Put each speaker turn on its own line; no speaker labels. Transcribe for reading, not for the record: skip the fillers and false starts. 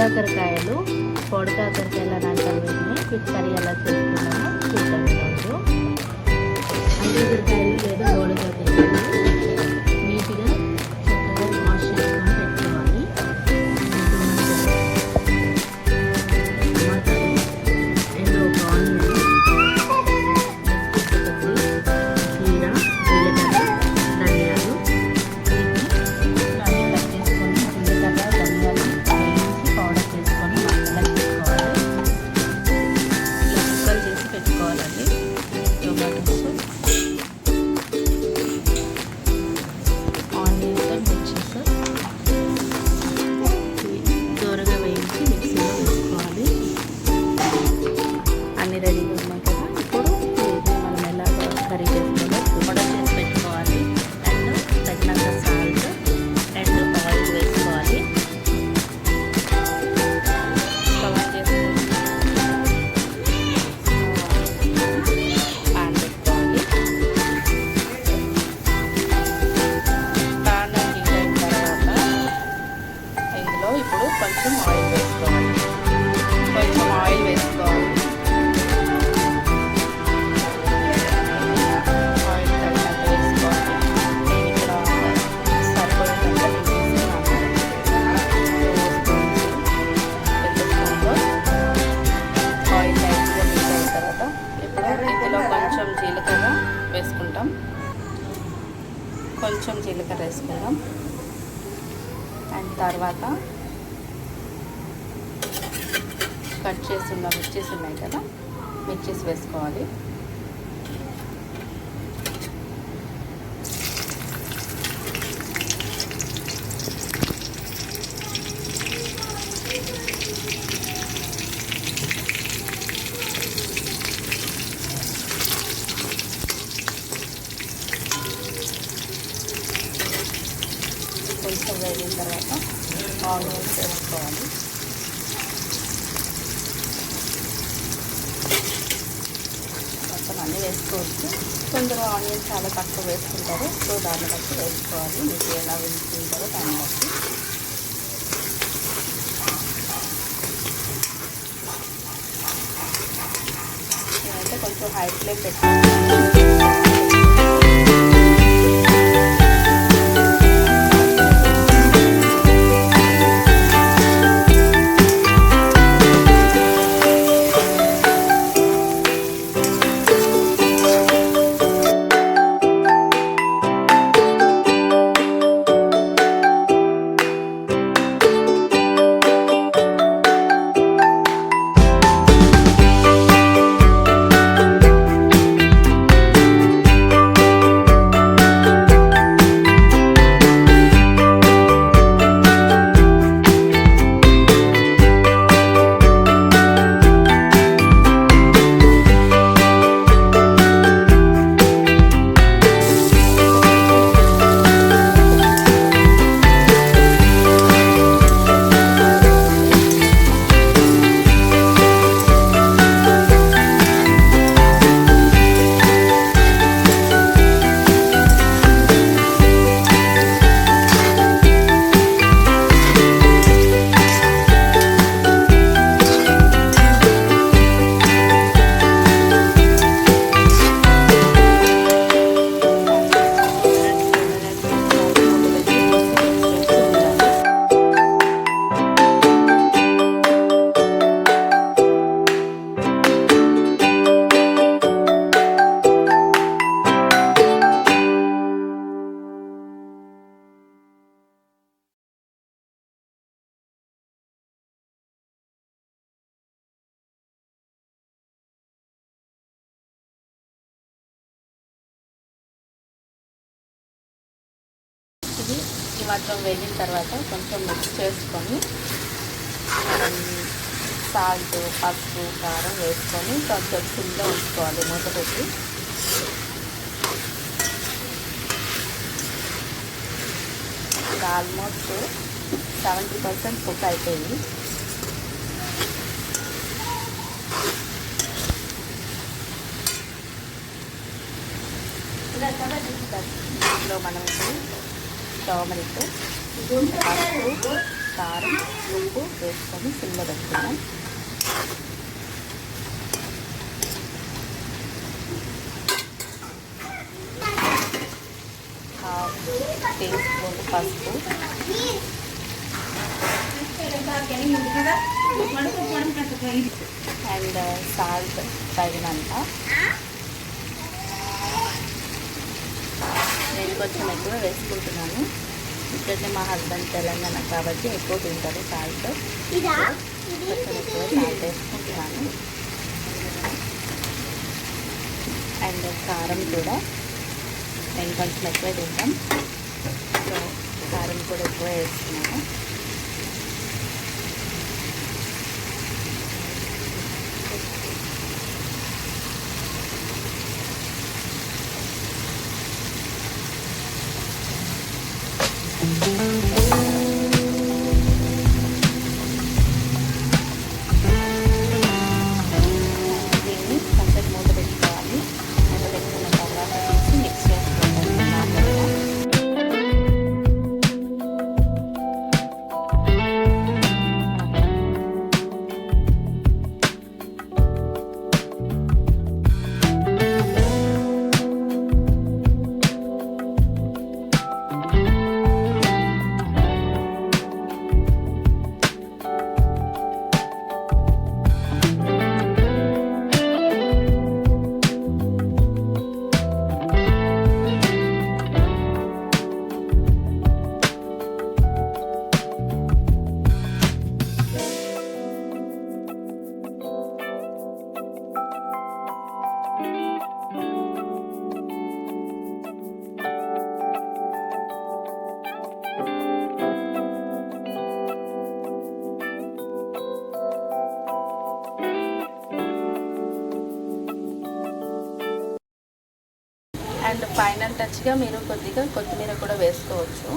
కాకరకాయలు అని అంటారు వీటిని. ఫిట్ కర్రీ ఎలా చేసుకున్నామో చూద్దాం ఈరోజు. కాకరకాయలు లేదా కాకరకాయలు నీట్గా చక్కగా వాష్ చేసుకొని పెట్టుకోవాలి. అండ్ ఒక ఆనియన్, జీరా, జీలకర్ర, ధనియాలు కట్ చేసుకొని జీలకర్ర ధనియాలు వేసి పౌడర్ చేసుకొని మసాలా చేసుకోవాలి. ఇలా ముక్కలు చేసి పెట్టుకోవాలండి. టొమాటోస్, ఆనియన్స్ అండ్ మిర్చీస్ దూరగా వేయించి మిక్సీలో వేసుకోవాలి. అన్నీ రెడీగా ఉన్నాయి కదా. ఇప్పుడు మనం ఎలా కర్రీ చేసుకోవాలో పౌడర్ చేసి పెట్టుకోవాలి. అండ్ తగినంత సాల్ట్ అండ్ ఆయిల్ వేసుకోవాలి. స్టవ్ ఆన్ చేసుకొని పాన్ పెట్టుకోవాలి. పాన్ హీట్ అయిన తర్వాత ఇందులో ఇప్పుడు కొంచెం ఆయిల్ వేసుకోవాలి. ఆయిల్ తగినంత వేసుకోవాలి. నేను ఇక్కడ సరిపడినంత వేసేస్తున్నాను. 2 స్పూన్లో ఆయిల్ లైట్గా హీట్ అయిన తర్వాత ఇప్పుడు ఇందులో కొంచెం జీలకర్ర వేసుకుంటాం. అండ్ తర్వాత కట్ చేస్తున్న మిర్చీస్ ఉన్నాయి కదా, మిర్చీస్ వేసుకోవాలి. కొంచెం వేగిన తర్వాత ఆనియన్స్ వేసుకోవాలి. మొత్తం అన్నీ వేసుకోవచ్చు. కొందరు ఆనియన్స్ చాలా తక్కువ వేసుకుంటారు. సో దాన్ని బట్టి వేసుకోవాలి. మీకు ఎలా వేసుకుంటారో దాన్ని బట్టి. నేనైతే కొంచెం హై ఫ్లేమ్ పెట్టుకుంటాను. ఇది ఈ మాత్రం వేగిన తర్వాత కొంచెం మిక్స్ చేసుకొని సాల్ట్, పసుపు, కారం వేసుకొని కొంచెం సిమ్లో ఉంచుకోవాలి. మూత పెట్టి ఇది ఆల్మోస్ట్ 70% కుక్ అయిపోయింది. ఇందులో మనం టర్మరిక్, పసుపు, కారం ఉప్పు వేసుకొని సిమ్లో పెట్టుకున్నాం. హాఫ్ టీ స్పూన్ పసుపు, అండ్ సాల్ట్ తగినంత. నేను కొంచెం ఎక్కువ వేసుకుంటున్నాను, ఎందుకంటే మా హస్బెండ్ తెలంగాణ కాబట్టి ఎక్కువ తింటారు సాల్ట్. కొంచెం ఎక్కువ సాల్ట్ వేసుకుంటున్నాను. అండ్ కారం కూడా నేను కొంచెం ఎక్కువ తింటాం, సో కారం కూడా ఎక్కువ వేస్తున్నాను. దీన్ని కొంచెం మూత పెట్టుకోవాలి. మూత పెట్టుకున్న తర్వాత తీసి మిక్స్ చేసుకోవాలి నార్మల్గా. అండ్ ఫైనల్ టచ్గా మీరు కొద్దిగా కొత్తిమీర కూడా వేసుకోవచ్చు.